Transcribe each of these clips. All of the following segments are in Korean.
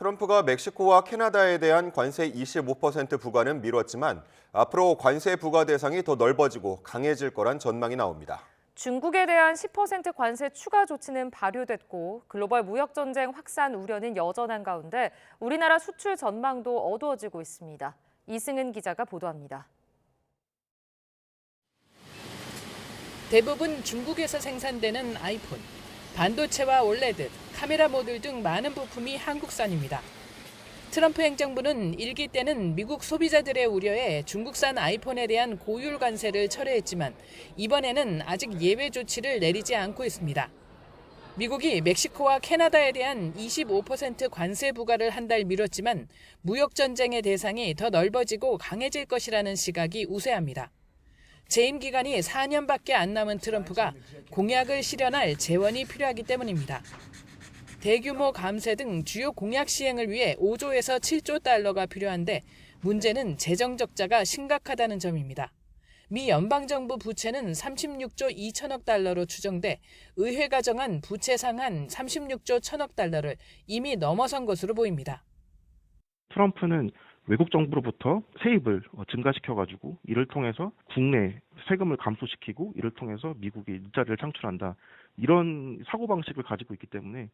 트럼프가 멕시코와 캐나다에 대한 관세 25% 부과는 미뤘지만 앞으로 관세 부과 대상이 더 넓어지고 강해질 거란 전망이 나옵니다. 중국에 대한 10% 관세 추가 조치는 발효됐고 글로벌 무역 전쟁 확산 우려는 여전한 가운데 우리나라 수출 전망도 어두워지고 있습니다. 이승은 기자가 보도합니다. 대부분 중국에서 생산되는 아이폰, 반도체와 올레드, 카메라 모듈 등 많은 부품이 한국산입니다. 트럼프 행정부는 일기 때는 미국 소비자들의 우려에 중국산 아이폰에 대한 고율 관세를 철회했지만 이번에는 아직 예외 조치를 내리지 않고 있습니다. 미국이 멕시코와 캐나다에 대한 25% 관세 부과를 한 달 미뤘지만 무역 전쟁의 대상이 더 넓어지고 강해질 것이라는 시각이 우세합니다. 재임 기간이 4년밖에 안 남은 트럼프가 공약을 실현할 재원이 필요하기 때문입니다. 대규모 감세 등 주요 공약 시행을 위해 5조에서 7조 달러가 필요한데 문제는 재정 적자가 심각하다는 점입니다. 미 연방정부 부채는 36조 2천억 달러로 추정돼 의회가 정한 부채 상한 36조 1천억 달러를 이미 넘어선 것으로 보입니다. 트럼프는 외국 정부로부터 세입을 증가시켜가지고 이를 통해서 국내 세금을 감소시키고 이를 통해서 미국에 일자리를 창출한다. 이런 사고방식을 가지고 있기 때문에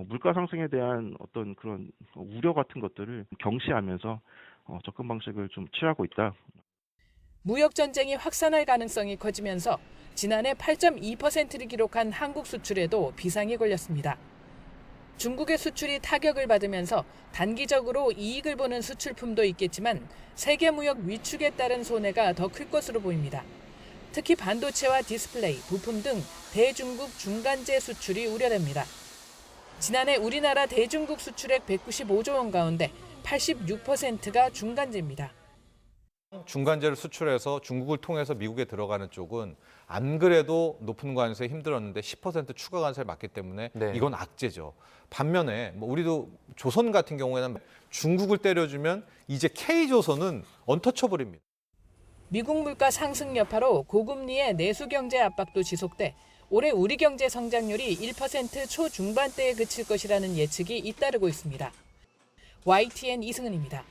물가 상승에 대한 어떤 그런 우려 같은 것들을 경시하면서 접근 방식을 좀 취하고 있다. 무역 전쟁이 확산할 가능성이 커지면서 지난해 8.2%를 기록한 한국 수출에도 비상이 걸렸습니다. 중국의 수출이 타격을 받으면서 단기적으로 이익을 보는 수출품도 있겠지만 세계 무역 위축에 따른 손해가 더 클 것으로 보입니다. 특히 반도체와 디스플레이, 부품 등 대중국 중간재 수출이 우려됩니다. 지난해 우리나라 대중국 수출액 195조 원 가운데 86%가 중간재입니다. 중간재를 수출해서 중국을 통해서 미국에 들어가는 쪽은 안 그래도 높은 관세에 힘들었는데 10% 추가 관세를 맞기 때문에 이건 악재죠. 반면에 우리도 조선 같은 경우에는 중국을 때려주면 이제 K조선은 언터처블입니다. 미국 물가 상승 여파로 고금리의 내수 경제 압박도 지속돼 올해 우리 경제 성장률이 1% 초중반대에 그칠 것이라는 예측이 잇따르고 있습니다. YTN 이승은입니다.